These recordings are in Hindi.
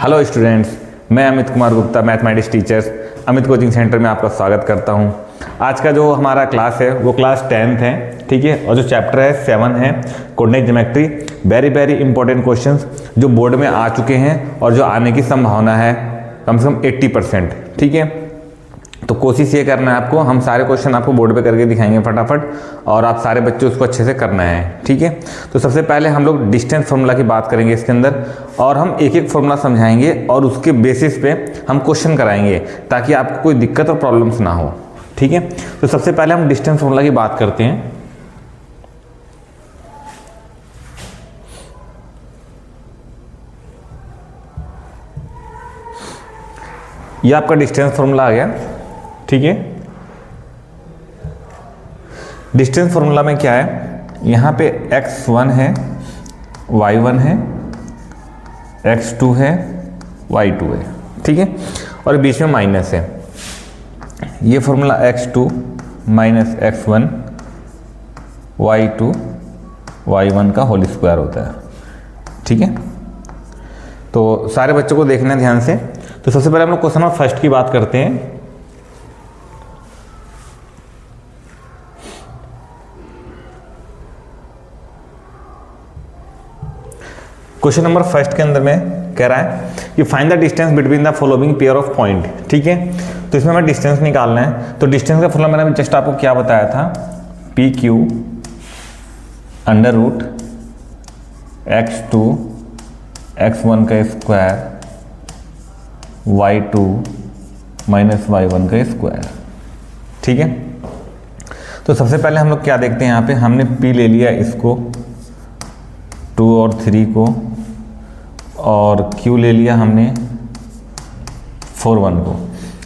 हेलो स्टूडेंट्स, मैं Amit Kumar Gupta, mathematics teachers Amit coaching centre में आपका स्वागत करता हूं। आज का जो हमारा क्लास है वो क्लास 10th है, ठीक है। और जो चैप्टर है 7 है coordinate geometry. Very important questions जो बोर्ड में आ चुके हैं और जो आने की संभावना है कम से कम 80%, ठीक है। तो कोशिश ये करना है आपको, हम सारे क्वेश्चन आपको बोर्ड पे करके दिखाएंगे फटाफट, और आप सारे बच्चे उसको अच्छे से करना है, ठीक है। तो सबसे पहले हम लोग डिस्टेंस फार्मूला की बात करेंगे इसके अंदर, और हम एक एक फार्मूला समझाएंगे और उसके बेसिस पे हम क्वेश्चन कराएंगे ताकि आपको कोई दिक्कत और प्रॉब्लम्स ना हो, ठीक है। तो सबसे पहले हम डिस्टेंस फार्मूला की बात करते हैं। ये आपका डिस्टेंस फार्मूला आ गया, ठीक है। डिस्टेंस फार्मूला में क्या है, यहाँ पे x1 है, y1 है, x2 है, y2 है, ठीक है। और बीच में माइनस है। ये formula x2 minus x1 y2 y1 का होल स्क्वायर होता है, ठीक है। तो सारे बच्चों को देखना है ध्यान से। तो सबसे पहले हम लोग क्वेश्चन नंबर फर्स्ट की बात करते हैं। क्वेश्चन नंबर फर्स्ट के अंदर में कह रहा है कि find the distance between the following pair of point, ठीक है। तो इसमें हमें डिस्टेंस निकालना है। तो डिस्टेंस का फॉर्मूला मैंने जस्ट आपको क्या बताया था, P Q under root x2 x1 का स्क्वायर y2 माइनस y1 का स्क्वायर, ठीक है। तो सबसे पहले हम लोग क्या देखते हैं, यहाँ पे हमने p ले लिया इसको 2 और 3 को, और q ले लिया हमने 4 1 को।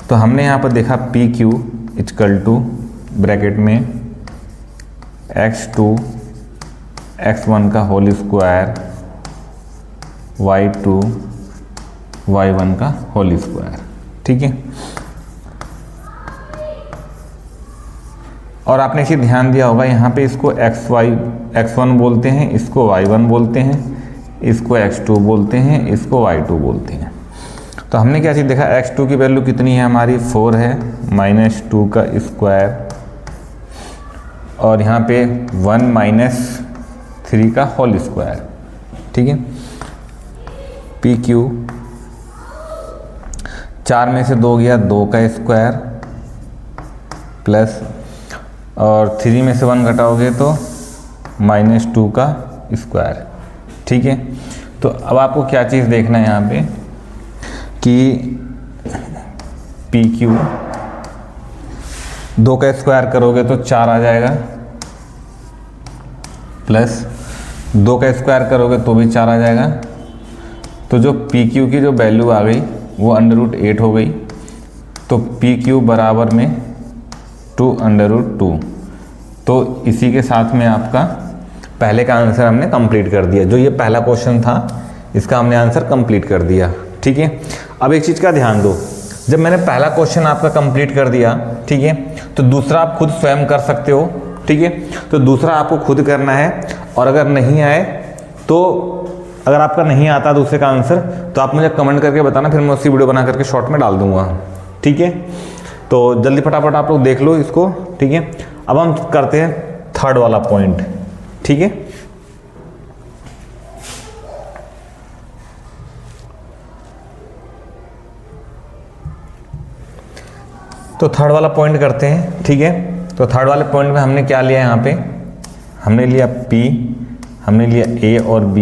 तो हमने यहाँ पर देखा P Q equal to bracket में x2 x1 का होल स्क्वायर y2 y1 का होल स्क्वायर, ठीक है। और आपने इसे ध्यान दिया होगा, यहाँ पे इसको x1 बोलते हैं, इसको y1 बोलते हैं, इसको x2 बोलते हैं, इसको y2 बोलते हैं। तो हमने क्या चीज़ देखा, x2 की वैल्यू कितनी है हमारी 4 है, माइनस 2 का स्क्वायर, और यहाँ पे 1 माइनस 3 का होल स्क्वायर, ठीक है। पी क्यू 4 में से 2 गया 2 का स्क्वायर, प्लस और 3 में से 1 घटाओगे तो माइनस 2 का स्क्वायर, ठीक है। तो अब आपको क्या चीज़ देखना है यहाँ पे कि पी क्यू 2 का स्क्वायर करोगे तो 4 आ जाएगा, प्लस 2 का स्क्वायर करोगे तो भी 4 आ जाएगा। तो जो पी क्यू की जो वैल्यू आ गई वो अंडर रूट 8 हो गई। तो पी क्यू बराबर में 2 अंडर रूट 2। तो इसी के साथ में आपका पहले का आंसर हमने कंप्लीट कर दिया। जो ये पहला क्वेश्चन था इसका हमने आंसर कंप्लीट कर दिया, ठीक है। अब एक चीज़ का ध्यान दो, जब मैंने पहला क्वेश्चन आपका कंप्लीट कर दिया, ठीक है, तो दूसरा आप खुद स्वयं कर सकते हो, ठीक है। तो दूसरा आपको खुद करना है, और अगर नहीं आए तो अगर आपका नहीं आता दूसरे का आंसर तो आप मुझे कमेंट करके बताना, फिर मैं उसी वीडियो बना करके शॉर्ट में डाल दूंगा, ठीक है। तो जल्दी फटाफट आप लोग देख लो इसको, ठीक है। अब हम करते हैं थर्ड वाला पॉइंट, ठीक है। तो थर्ड वाला पॉइंट करते हैं, ठीक है। तो थर्ड वाले पॉइंट में हमने क्या लिया, यहाँ पे हमने लिया P, हमने लिया A और B,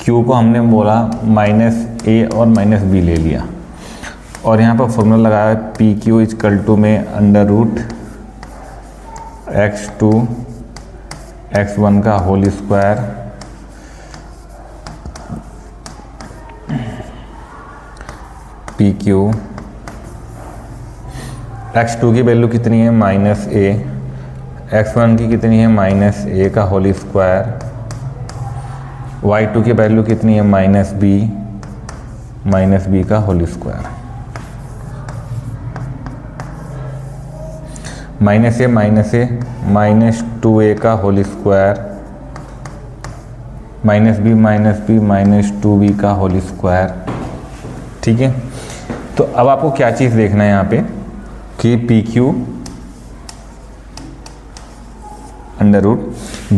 Q को हमने बोला माइनस A और माइनस B ले लिया, और यहाँ पर फॉर्मूला लगाया पी क्यू इक्वल टू में अंडर रूट x2 x1 का whole square P Q, x2 की वैल्यू कितनी है माइनस A, x1 की कितनी है माइनस A का होल स्क्वायर, y2 की वैल्यू कितनी है माइनस B का whole square, minus A minus 2a का whole square minus B minus 2b का होल स्क्वायर। ठीक है, तो अब आपको क्या चीज़ देखना है यहाँ पे कि पी क्यू अंडर रूट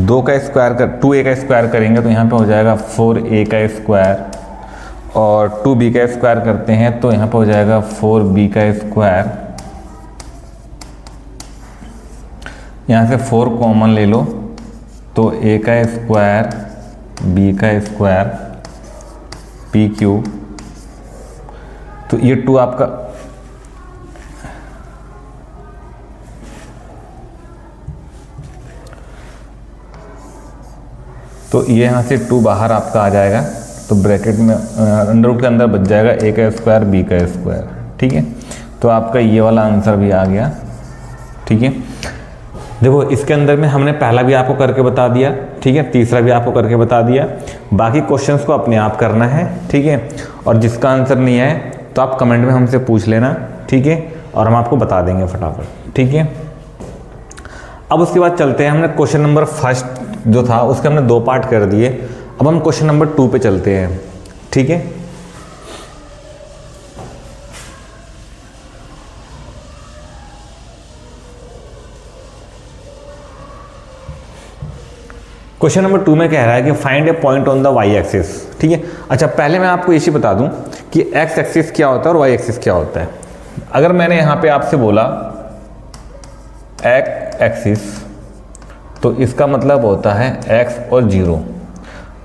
2 का स्क्वायर कर 2a का स्क्वायर करेंगे तो यहाँ पे हो जाएगा 4a का स्क्वायर, और 2b का स्क्वायर करते हैं तो यहाँ पे हो जाएगा 4b का स्क्वायर। यहाँ से 4 कॉमन ले लो तो a का स्क्वायर b का स्क्वायर पी क्यू, तो ये 2 आपका तो ये यहाँ से 2 बाहर आपका आ जाएगा, तो ब्रैकेट में अंडर रूट के अंदर बच जाएगा a का स्क्वायर b का स्क्वायर। ठीक है, तो आपका ये वाला आंसर भी आ गया। ठीक है, देखो इसके अंदर में हमने पहला भी आपको करके बता दिया, ठीक है, तीसरा भी आपको करके बता दिया। बाकी क्वेश्चंस को अपने आप करना है। ठीक है, और जिसका आंसर नहीं है तो आप कमेंट में हमसे पूछ लेना। ठीक है, और हम आपको बता देंगे फटाफट। ठीक है, अब उसके बाद चलते हैं, हमने क्वेश्चन नंबर फर्स्ट जो था उसके हमने 2 पार्ट कर दिए। अब हम क्वेश्चन नंबर 2 पे चलते हैं। ठीक है, क्वेश्चन नंबर 2 में कह रहा है कि find a point on the Y axis. ठीक है, अच्छा पहले मैं आपको इसी बता दूं कि एक्स एक्सिस क्या होता है और वाई एक्सिस क्या होता है। अगर मैंने यहां पे आपसे बोला एक्स एक्सिस तो इसका मतलब होता है x और 0,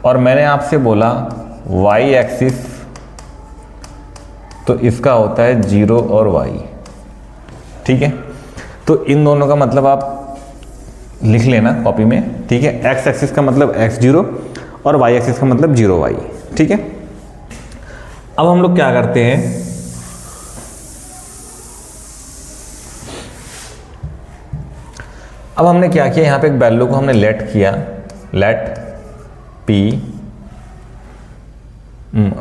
और मैंने आपसे बोला y एक्सिस तो इसका होता है 0 और y। ठीक है, तो इन दोनों का मतलब आप लिख लेना कॉपी में। ठीक है, x एक्सिस का मतलब x0 और y एक्सिस का मतलब 0y। ठीक है, अब हम लोग क्या करते हैं, अब हमने क्या किया, यहाँ पे एक वैल्यू को हमने लेट किया, लेट p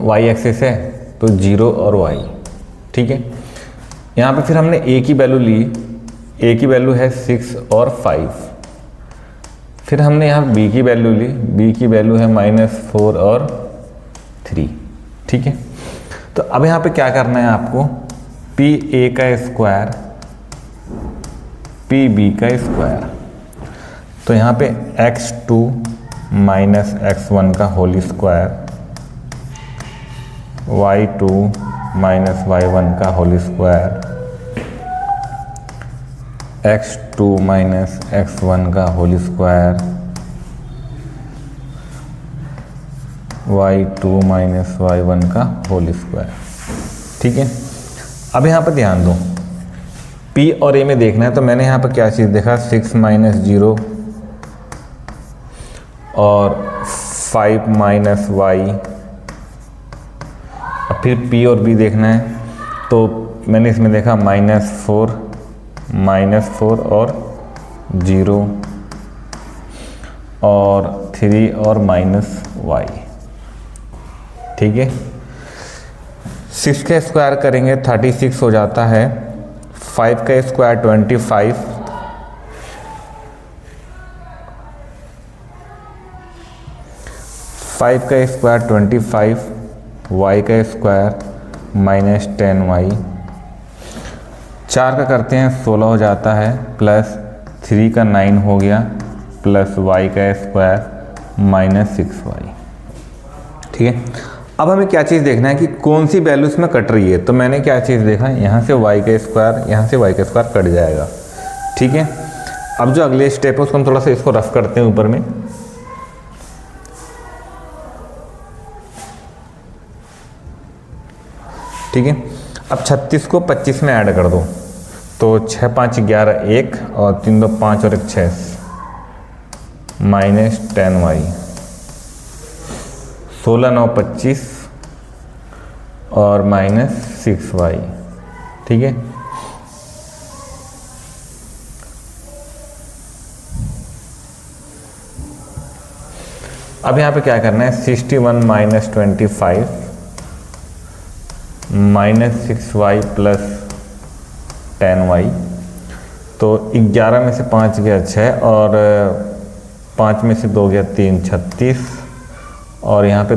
y एक्सिस है तो 0 और y। ठीक है, यहाँ पे फिर हमने a की वैल्यू ली, a की वैल्यू है 6 और 5। फिर हमने यहाँ b की वैल्यू ली, b की वैल्यू है -4 और 3। ठीक है, तो अब यहाँ पे क्या करना है आपको, पी ए का स्क्वायर पी बी का स्क्वायर, तो यहाँ पे x2 माइनस x1 का whole square, y2 minus y1 का whole square, x2 minus x1 का whole square, y2 minus y1 का होल स्क्वायर। ठीक है, अब यहाँ पर ध्यान दो, p और a में देखना है, तो मैंने यहाँ पर क्या चीज़ देखा, 6 माइनस 0 और 5 माइनस y। अब फिर p और b देखना है, तो मैंने इसमें देखा -4 और 0 और 3 और -y। ठीक है, 6 का स्क्वायर करेंगे 36 हो जाता है, 5 का स्क्वायर 25, 5 का स्क्वायर 25, y का स्क्वायर -10y, 4 का करते हैं 16 हो जाता है, प्लस 3 का 9 हो गया, प्लस y का स्क्वायर -6y। ठीक है, अब हमें क्या चीज़ देखना है कि कौन सी वैल्यू इसमें कट रही है, तो मैंने क्या चीज़ देखा, यहाँ से y का स्क्वायर, यहाँ से y का स्क्वायर कट जाएगा। ठीक है, अब जो अगले स्टेप है उसको हम थोड़ा सा इसको रफ करते हैं ऊपर में। ठीक है, अब 36 को 25 में ऐड कर दो, तो 6 5 11 1 और 3 2 5 और 1 6 -10y, 16 9 25 और -6y। ठीक है, अब यहाँ पे क्या करना है, 61 माइनस 25 -6y प्लस 10y, तो 11 में से 5 गया 6 और 5 में से 2 गया 3 36 और यहाँ पे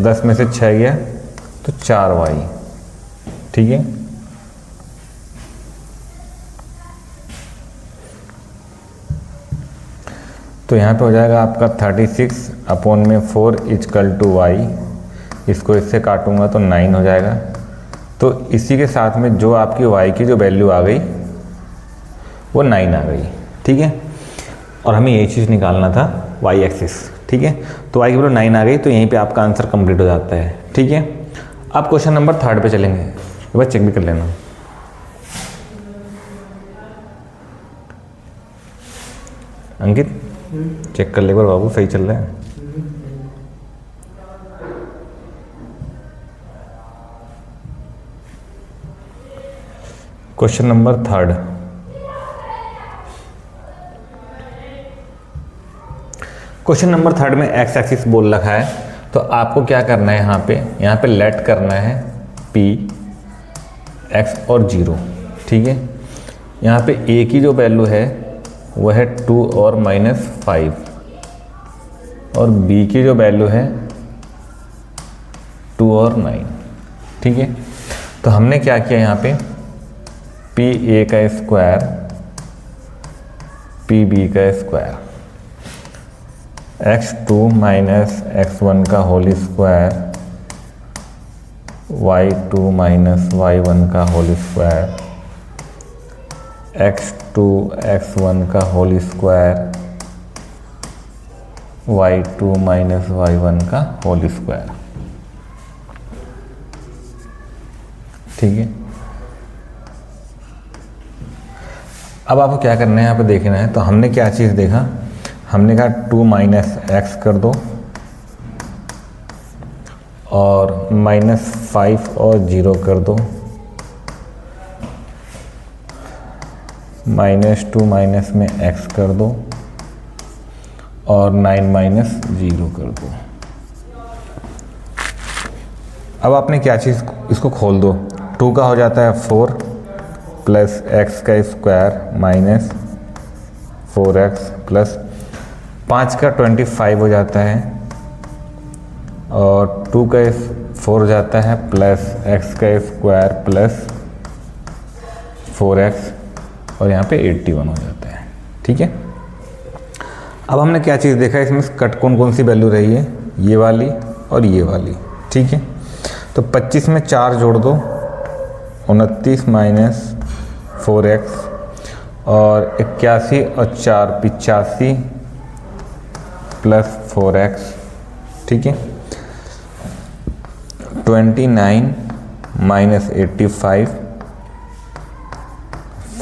10 में से 6 गया तो 4y, ठीक है। तो यहाँ पे हो जाएगा आपका 36 अपॉन में 4 इक्वल टू y, इसको इससे काटूंगा तो 9 हो जाएगा। तो इसी के साथ में जो आपकी y की जो वैल्यू आ गई वो 9 आ गई, ठीक है। और हमें यही चीज़ निकालना था y एक्सिस, ठीक है। तो y की वैल्यू 9 आ गई, तो यहीं पे आपका आंसर कंप्लीट हो जाता है, ठीक है। अब क्वेश्चन नंबर 3 पे चलेंगे, एक बार चेक भी कर लेना। अंकित चेक कर ले एक बार बाबू, सही चल रहा है। क्वेश्चन नंबर 3, क्वेश्चन नंबर 3 में एक्स एक्सिस बोल रखा है, तो आपको क्या करना है, यहाँ पे लेट करना है p x और 0, ठीक है। यहाँ पे a की जो वैल्यू है वो है 2 और -5, और b की जो वैल्यू है 2 और 9, ठीक है। तो हमने क्या किया, यहाँ पे पी ए का स्क्वायर पी बी का स्क्वायर x2 माइनस x1 का whole square y2 minus y1 का होल स्क्वायर x2 x1 का whole square y2 minus y1 का होल स्क्वायर, ठीक है। अब आपको क्या करना है, यहाँ पे देखना है। तो हमने क्या चीज़ देखा, हमने कहा 2 माइनस एक्स कर दो और -5 और 0 कर दो, -2 माइनस में x कर दो और 9 माइनस 0 कर दो। अब आपने क्या चीज़, इसको खोल दो। 2 का हो जाता है 4 प्लस एक्स का स्क्वायर माइनस 4x प्लस 5 का 25 हो जाता है, और 2 का 4 हो जाता है प्लस x का स्क्वायर प्लस 4x, और यहाँ पे 81 हो जाता है, ठीक है। अब हमने क्या चीज़ देखा, इसमें कट कौन कौन सी वैल्यू रही है, ये वाली और ये वाली, ठीक है। तो 25 में 4 जोड़ दो, 29 माइनस 4x, और 81 और 4 85 प्लस 4x, ठीक है। 29 माइनस 85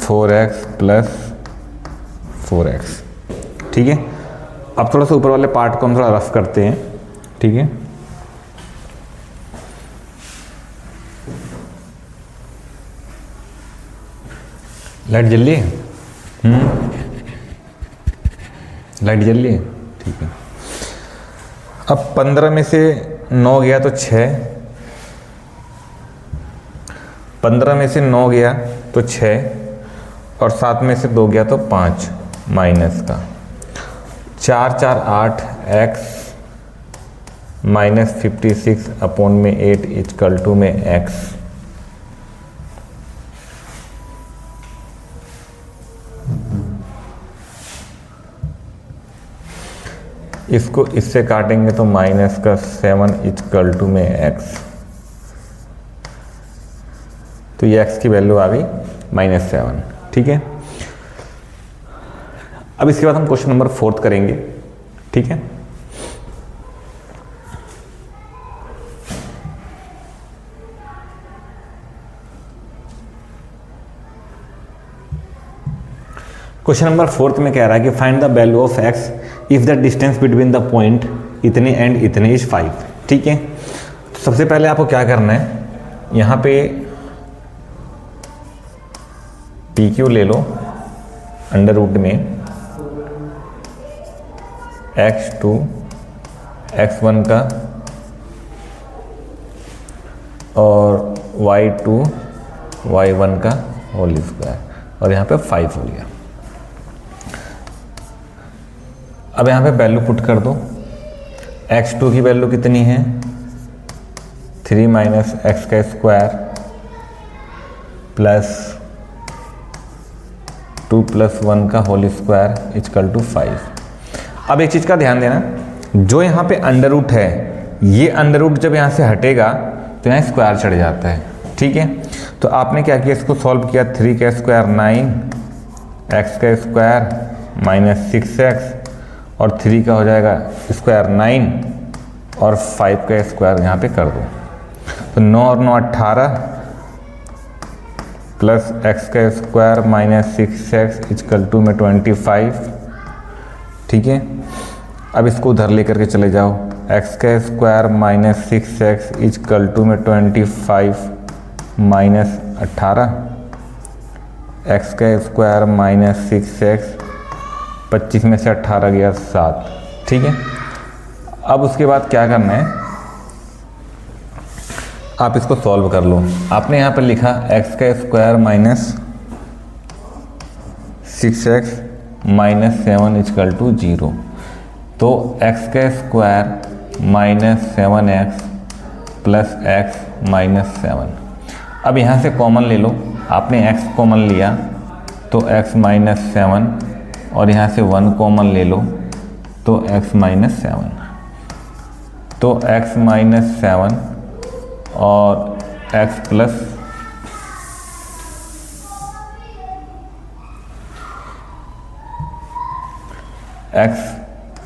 4x प्लस 4x, ठीक है। अब थोड़ा सा ऊपर वाले पार्ट को हम थोड़ा रफ करते हैं, ठीक है। लाइट जल रही है, लाइट जल रही है, ठीक है। अब 15 में से 9 गया तो 6, 15 में से 9 गया तो 6, और 7 में से 2 गया तो 5 माइनस का 4 4 8 x माइनस 56 अपॉन में 8 इक्वल टू में x। इसको इससे काटेंगे तो माइनस का 7 इक्वल टू में x। तो ये x की वैल्यू आ गई -7, ठीक है। अब इसके बाद हम क्वेश्चन नंबर 4 करेंगे, ठीक है। क्वेश्चन नंबर 4 में कह रहा है कि find the value of x if the distance between the point इतने एंड इतने इज 5, ठीक है। तो सबसे पहले आपको क्या करना है, यहाँ पे PQ ले लो अंडर रूट में x2 x1 का और y2 y1 का होल स्क्वायर, और यहाँ पे 5 हो गया। अब यहाँ पे वैल्यू पुट कर दो, x2 की वैल्यू कितनी है 3 माइनस एक्स का स्क्वायर प्लस 2 प्लस 1 का होल स्क्वायर इक्वल टू 5। अब एक चीज़ का ध्यान देना, जो यहाँ पे अंडर रूट है, ये अंडर रूट जब यहाँ से हटेगा तो यहाँ स्क्वायर चढ़ जाता है, ठीक है। तो आपने क्या किया, इसको सॉल्व किया, 3 का स्क्वायर 9, एक्स का स्क्वायर माइनस 6x और 3 का हो जाएगा स्क्वायर 9 और 5 का स्क्वायर यहाँ पे कर दो। तो 9 और 9 18 प्लस एक्स का square minus 6x equal to में 25, ठीक है। अब इसको उधर लेकर के चले जाओ, एक्स का square minus 6x equal to में 25 माइनस 18, एक्स का स्क्वायर माइनस 6x, 25 में से 18 गया 7, ठीक है। अब उसके बाद क्या करना है, आप इसको सॉल्व कर लो। आपने यहाँ पर लिखा एक्स का square minus 6x minus 7 equal to 0। तो एक्स का square minus 7x plus X minus 7। अब यहाँ से कॉमन ले लो, आपने x कॉमन लिया तो x माइनस 7 और यहाँ से 1 कॉमन ले लो तो x माइनस 7। तो x माइनस 7 और x प्लस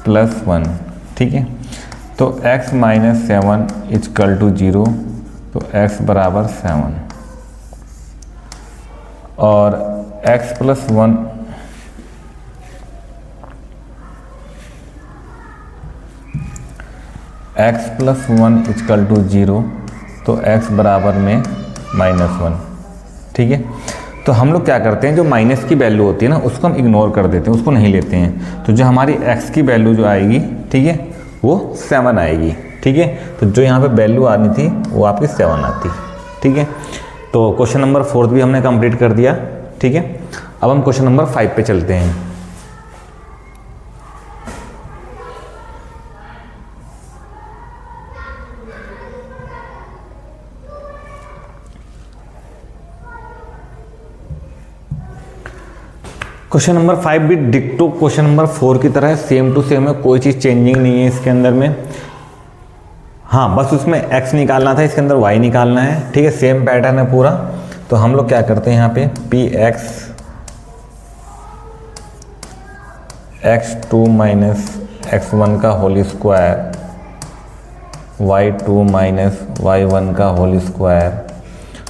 प्लस 1, ठीक है। तो x माइनस 7 इक्वल टू 0, तो x बराबर 7 और x plus 1 x plus 1 equal to 0, तो x बराबर में -1, ठीक है। तो हम लोग क्या करते हैं, जो माइनस की वैल्यू होती है ना उसको हम इग्नोर कर देते हैं, उसको नहीं लेते हैं। तो जो हमारी x की वैल्यू जो आएगी, ठीक है, वो 7 आएगी, ठीक है। तो जो यहाँ पे वैल्यू आनी थी वो आपकी 7 आती, ठीक है। तो क्वेश्चन नंबर 4 भी हमने कंप्लीट कर दिया, ठीक है। अब हम क्वेश्चन नंबर 5 पे चलते हैं। क्वेश्चन नंबर 5 भी डिक्टो क्वेश्चन नंबर 4 की तरह है, सेम टू सेम है, कोई चीज़ चेंजिंग नहीं है इसके अंदर में। हाँ, बस उसमें x निकालना था, इसके अंदर y निकालना है, ठीक है। सेम पैटर्न है पूरा। तो हम लोग क्या करते हैं यहाँ पे px x2 माइनस x1 का whole square y2 minus y1 का होल स्क्वायर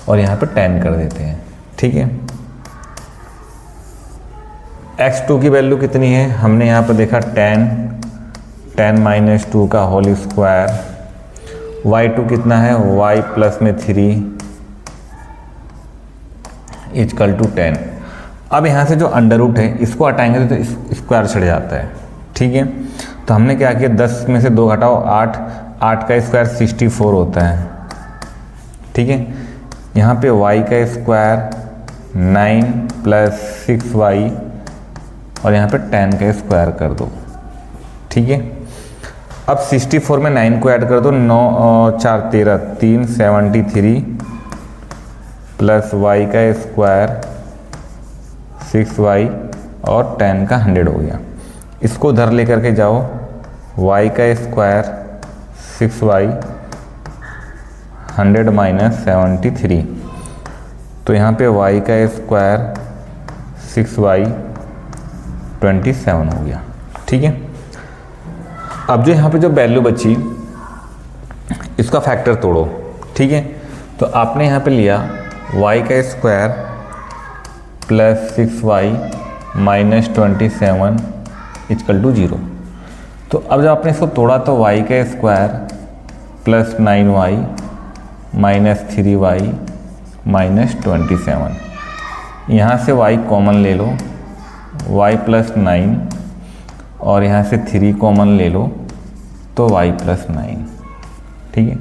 और यहाँ पे 10 कर देते हैं, ठीक है। x2 की वैल्यू कितनी है, हमने यहाँ पर देखा 10 माइनस 2 का होल स्क्वायर, y2 कितना है, y प्लस में 3 इक्वल टू 10। अब यहाँ से जो अंडर रूट है इसको हटाएंगे तो स्क्वायर चढ़ जाता है, ठीक है। तो हमने क्या किया, 10 में से 2 घटाओ 8, 8 का स्क्वायर 64 होता है, ठीक है। यहाँ पे y का स्क्वायर 9 प्लस 6y और यहाँ पे 10 का स्क्वायर कर दो, ठीक है। अब 64 में 9 को ऐड कर दो, 9 और 4 13, 3 73 प्लस y का स्क्वायर 6y और 10 का 100 हो गया। इसको उधर लेकर के जाओ, y का स्क्वायर 6y 100 माइनस 73, तो यहाँ पे y का स्क्वायर 6y 27 हो गया, ठीक है। अब जो यहाँ पे जो वैल्यू बची इसका फैक्टर तोड़ो, ठीक है। तो आपने यहाँ पे लिया y का square plus 6y minus 27 equal to 0। तो अब जब आपने इसको तोड़ा तो y का square plus 9y minus 3y minus 27, यहाँ से y कॉमन ले लो, y प्लस 9 और यहाँ से 3 कॉमन ले लो तो y प्लस 9, ठीक है।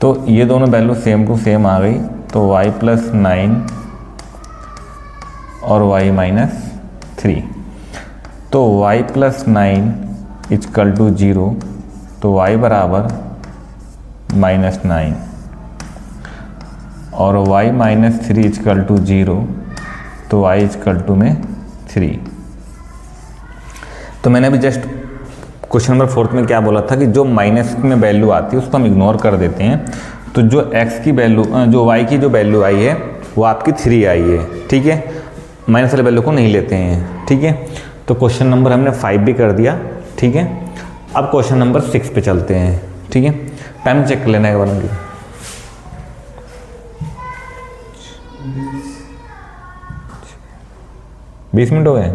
तो ये दोनों वैल्यू सेम टू सेम आ गई, तो y प्लस 9 और y माइनस 3, तो y प्लस 9 इक्वल टू 0, तो y बराबर -9 और y - 3 इजकल टू 0, तो y इजकल टू में 3। तो मैंने अभी जस्ट क्वेश्चन नंबर 4 में क्या बोला था कि जो माइनस में वैल्यू आती है उसको हम इग्नोर कर देते हैं। तो जो x की वैल्यू, जो y की जो वैल्यू आई है वो आपकी 3 आई है, ठीक है, माइनस वाले वैल्यू को नहीं लेते हैं, ठीक है। तो क्वेश्चन नंबर हमने 5 भी कर दिया, ठीक है। अब क्वेश्चन नंबर 6 पे चलते हैं, ठीक है। टाइम चेक कर लेना है एक बार मुझे। 20 मिनट हो गए।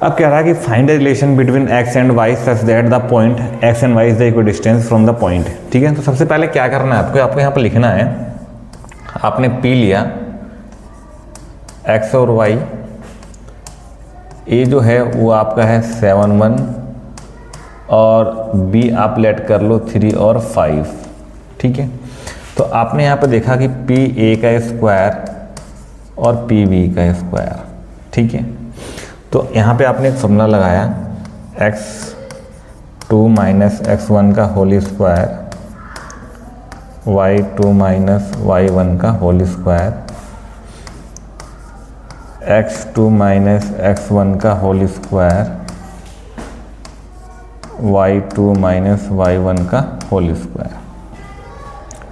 अब कह रहा है कि find the relation between x and y such that the point x and y is the equal distance from the point, ठीक है। तो सबसे पहले क्या करना है आपको यहाँ पर लिखना है, आपने P लिया, x और y, A जो है वो आपका है 7 1 और B आप लेट कर लो 3 और 5, ठीक है। तो आपने यहाँ पर देखा कि PA का स्क्वायर और PB का स्क्वायर, ठीक है। तो यहाँ पे आपने एक फॉर्मूला लगाया, x2 - x1 का होल स्क्वायर, y2 - y1 का होल स्क्वायर, x2 - x1 का होल स्क्वायर, y2 - y1 का होल स्क्वायर,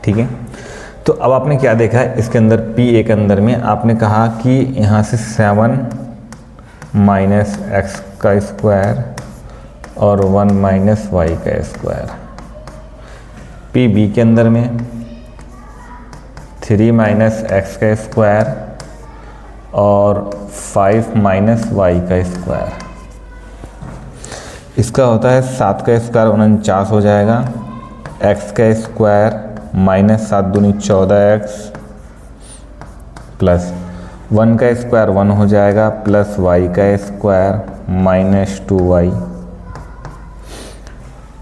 ठीक है। तो अब आपने क्या देखा है इसके अंदर, PA के अंदर में आपने कहा कि यहाँ से 7 - x का स्क्वायर और 1 - y का स्क्वायर, PB के अंदर में 3 - x का स्क्वायर और 5 - y का स्क्वायर। इसका होता है 7 का स्क्वायर 49 हो जाएगा, x का स्क्वायर -7 दूनी 14x प्लस 1 का स्क्वायर 1 हो जाएगा प्लस y का स्क्वायर -2y।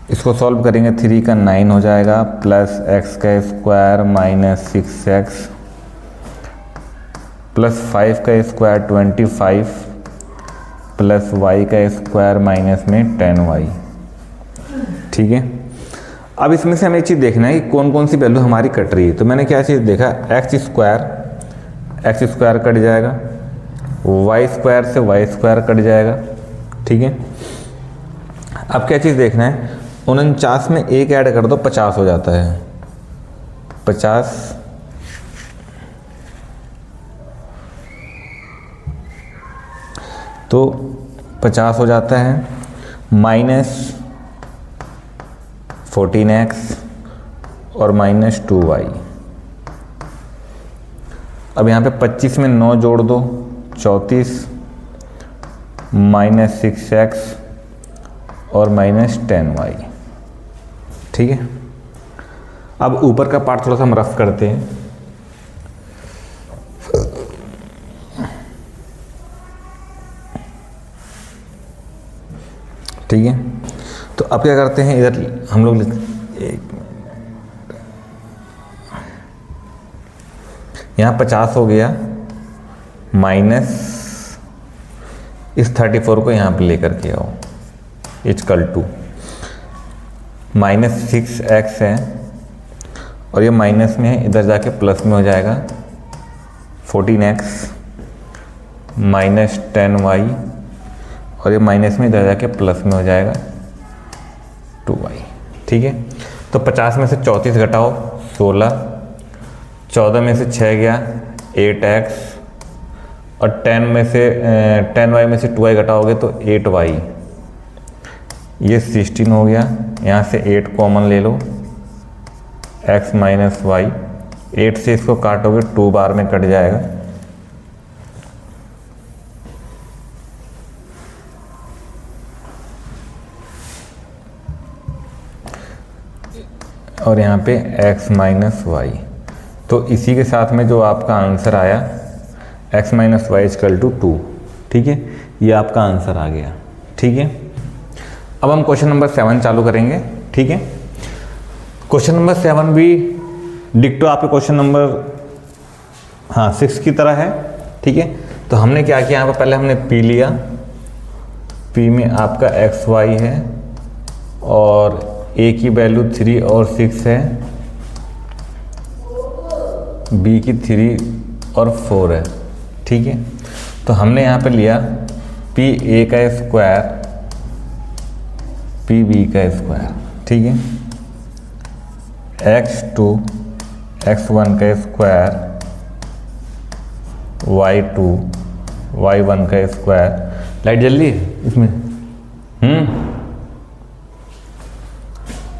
इसको सॉल्व करेंगे, 3 का 9 हो जाएगा प्लस x का स्क्वायर -6x प्लस 5 का स्क्वायर 25 प्लस y का स्क्वायर -10y, ठीक है। अब इसमें से हमें एक चीज़ देखना है कि कौन कौन सी वैल्यू हमारी कट रही है। तो मैंने क्या चीज़ देखा, x स्क्वायर कट जाएगा, y स्क्वायर से y स्क्वायर कट जाएगा, ठीक है। अब क्या चीज़ देखना है, 49 में 1 ऐड कर दो 50 हो जाता है, 50 तो 50 हो जाता है, -14x और -2y। अब यहाँ पे 25 में 9 जोड़ दो 34 -6x और -10y, ठीक है। अब ऊपर का पार्ट थोड़ा सा हम रफ करते हैं, ठीक है। तो अब क्या करते हैं, इधर हम लोग यहाँ 50 हो गया, माइनस इस 34 को यहाँ पे लेकर के आओ, इक्वल टू -6x है और ये माइनस में है, इधर जाके प्लस में हो जाएगा 14x -10y और ये माइनस में इधर जाके प्लस में हो जाएगा 2y, ठीक है। तो 50 में से 34 घटाओ 16, 14 में से 6 गया 8x और 10y में से 2y घटाओगे तो 8y, ये 16 हो गया। यहाँ से 8 कॉमन ले लो, x माइनस वाई, 8 से इसको काटोगे 2 बार में कट जाएगा, और यहाँ पे x माइनस वाई। तो इसी के साथ में जो आपका आंसर आया x minus Y equal to 2, ठीक है, ये आपका आंसर आ गया, ठीक है। अब हम क्वेश्चन नंबर 7 चालू करेंगे, ठीक है। क्वेश्चन नंबर 7 भी डिक्टो आपके क्वेश्चन नंबर 6 की तरह है, ठीक है। तो हमने क्या किया, यहाँ पर पहले हमने P लिया, P में आपका एक्स वाई है और A की वैल्यू 3 और 6 है, B की 3 और 4 है, ठीक है। तो हमने यहाँ पे लिया पी ए का स्क्वायर पी बी का स्क्वायर, ठीक है, x2 x1 का स्क्वायर y2 y1 का स्क्वायर। लाइट जल रही है इसमें,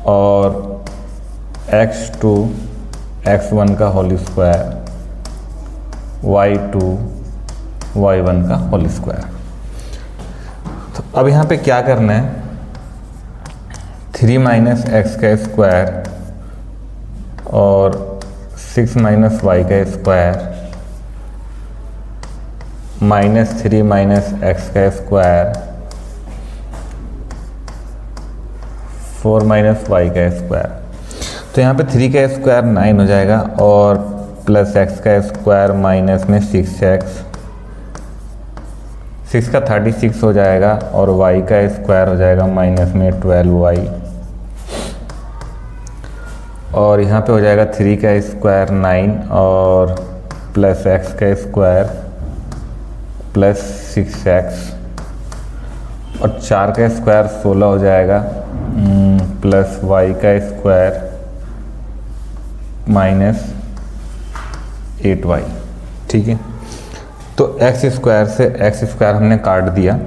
और x2 x1 का होल स्क्वायर y2 y1 का होल स्क्वायर। तो अब यहाँ पे क्या करना है, 3 माइनस एक्स का स्क्वायर और 6 माइनस वाई का स्क्वायर माइनस 3 माइनस एक्स का स्क्वायर 4 माइनस वाई का स्क्वायर। तो यहाँ पे 3 का स्क्वायर 9 हो जाएगा और प्लस एक्स का स्क्वायर माइनस में 6x, 6 का 36 हो जाएगा और y का स्क्वायर हो जाएगा माइनस में 12y, और यहाँ पे हो जाएगा 3 का स्क्वायर 9 और प्लस x का स्क्वायर प्लस 6x और 4 का स्क्वायर 16 हो जाएगा प्लस y का स्क्वायर माइनस 8y, ठीक है। तो एक्स स्क्वायर से एक्स स्क्वायर हमने काट दिया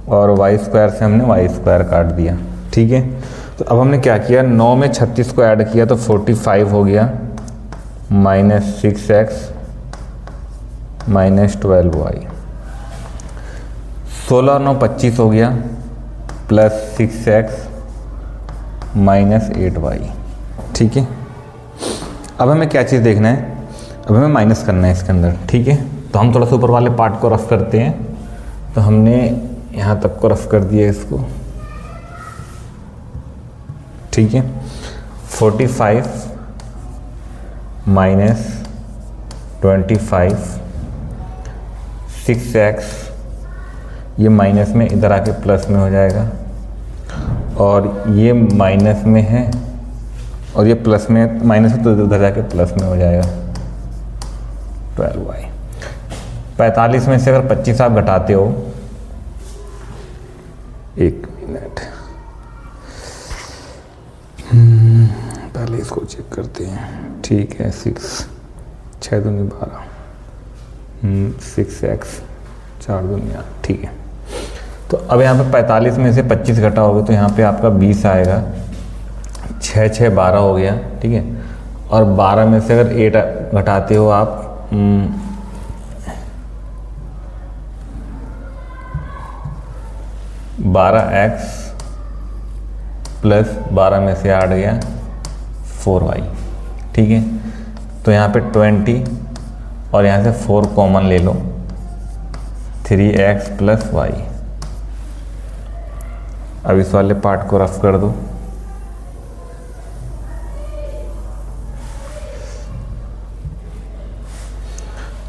और वाई स्क्वायर से हमने वाई स्क्वायर काट दिया, ठीक है। तो अब हमने क्या किया, 9 में 36 को ऐड किया तो 45 हो गया माइनस 6x माइनस 12y, 16 और 9 25 हो गया प्लस 6x माइनस 8y, ठीक है। अब हमें क्या चीज़ देखना है, अब हमें माइनस करना है इसके अंदर, ठीक है। तो हम थोड़ा सा ऊपर वाले पार्ट को रफ करते हैं। तो हमने यहाँ तक को रफ कर दिया इसको, ठीक है। 45 माइनस 25 6x, ये माइनस में इधर आके प्लस में हो जाएगा और ये माइनस में है और ये प्लस में, माइनस में तो उधर जाके प्लस में हो जाएगा 12y। 45 में से अगर 25 आप घटाते हो, एक मिनट पहले इसको चेक करते हैं, ठीक है। 6 दूनी 12 6x 4 दूनी 8, ठीक है। तो अब यहाँ पे 45 में से 25 घटाओगे तो यहाँ पे आपका 20 आएगा, 6 6 12 हो गया, ठीक है। और 12 में से अगर 8 घटाते हो आप 12x प्लस 12 में से 8 गया 4y, ठीक है। तो यहाँ पे 20 और यहाँ से 4 कॉमन ले लो, 3x प्लस y। अब इस वाले पार्ट को रफ कर दो,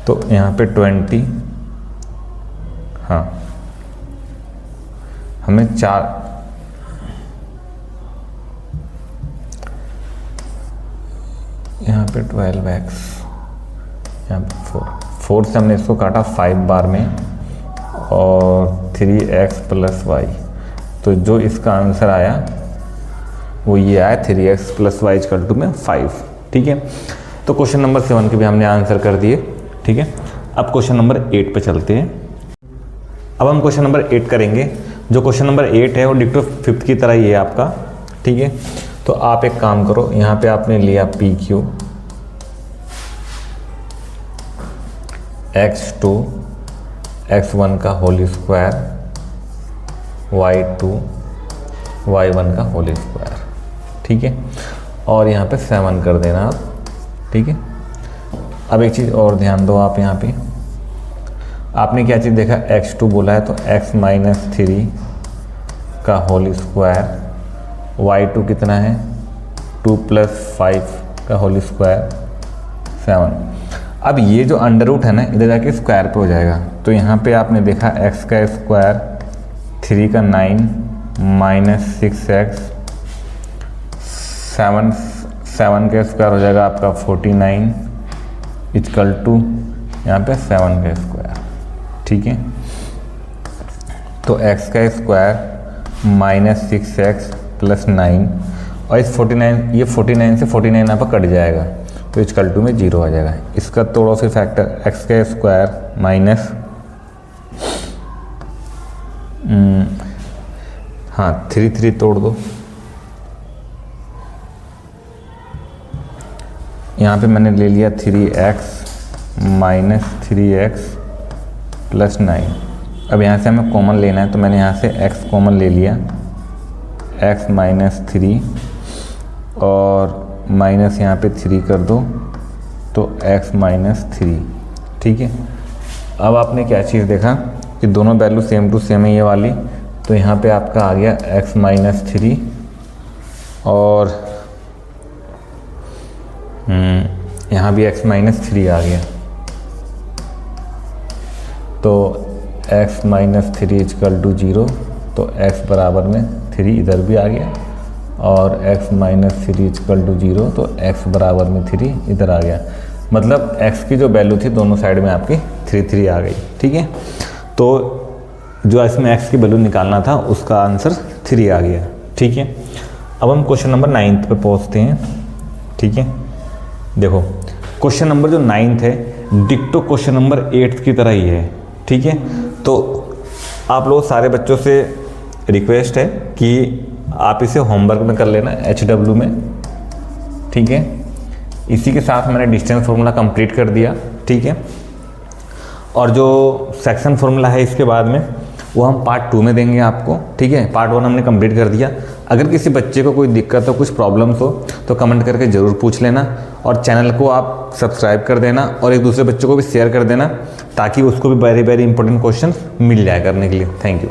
तो यहाँ पे 20, हाँ हमें 4, यहाँ पे 12x, यहाँ पे 4 से हमने इसको काटा 5 बार में और 3x प्लस y। तो जो इसका आंसर आया वो ये आया 3x plus y equal to में 5, ठीक है। तो क्वेश्चन नंबर 7 के भी हमने आंसर कर दिए, ठीक है। अब क्वेश्चन नंबर 8 पे चलते हैं। अब हम क्वेश्चन नंबर 8 करेंगे। जो क्वेश्चन नंबर 8 है वो डिक्टो 5th की तरह ही है आपका, ठीक है। तो आप एक काम करो, यहाँ पे आपने लिया पी क्यू x2 x1 का होल स्क्वायर y2 y1 का होल स्क्वायर, ठीक है। और यहाँ पे 7 कर देना आप, ठीक है। अब एक चीज़ और ध्यान दो आप, यहाँ पे आपने क्या चीज़ देखा, x2 बोला है तो x माइनस 3 का होल स्क्वायर, y2 कितना है 2 प्लस 5 का होल स्क्वायर 7। अब ये जो अंडर रूट है ना इधर जाके स्क्वायर पे हो जाएगा, तो यहाँ पे आपने देखा x का स्क्वायर 3 का 9 माइनस 6x 7 का स्क्वायर हो जाएगा आपका 49 इक्वल टू यहाँ पे 7 का स्क्वायर। ठीक है, तो x का स्क्वायर माइनस 6x प्लस 9 और इस 49 ये 49 से 49 यहाँ पर कट जाएगा तो इक्वल टू में 0 आ जाएगा। इसका तोड़ो फिर फैक्टर x का स्क्वायर माइनस हाँ 3 तोड़ दो, यहाँ पे मैंने ले लिया 3x माइनस 3x प्लस 9। अब यहाँ से हमें कॉमन लेना है तो मैंने यहाँ से x कॉमन ले लिया, x माइनस 3 और माइनस यहाँ पे 3 कर दो तो x माइनस 3। ठीक है, अब आपने क्या चीज़ देखा कि दोनों वैल्यू सेम टू सेम है ये वाली, तो यहाँ पे आपका आ गया x माइनस 3 और यहाँ भी x माइनस 3 आ गया, तो x माइनस 3 इक्वल टू 0, तो x बराबर में 3 इधर भी आ गया और x माइनस 3 इक्वल टू 0, तो x बराबर में 3 इधर आ गया। मतलब x की जो वैल्यू थी दोनों साइड में आपकी 3 आ गई। ठीक है, तो जो इसमें x की वैल्यू निकालना था उसका आंसर 3 आ गया। ठीक है, अब हम क्वेश्चन नंबर 9 पे पहुँचते हैं। ठीक है, देखो क्वेश्चन नंबर जो 9 है डिक्टो क्वेश्चन नंबर 8 की तरह ही है। ठीक है, तो आप लोग सारे बच्चों से रिक्वेस्ट है कि आप इसे होमवर्क में कर लेना HW में। ठीक है, इसी के साथ मैंने डिस्टेंस फार्मूला कंप्लीट कर दिया। ठीक है, और जो सेक्शन फार्मूला है इसके बाद में वो हम पार्ट 2 में देंगे आपको। ठीक है, पार्ट 1 हमने कंप्लीट कर दिया। अगर किसी बच्चे को कोई दिक्कत हो, कुछ प्रॉब्लम्स हो तो कमेंट करके ज़रूर पूछ लेना और चैनल को आप सब्सक्राइब कर देना और एक दूसरे बच्चों को भी शेयर कर देना ताकि उसको भी वेरी इंपॉर्टेंट क्वेश्चन मिल जाए करने के लिए। Thank you.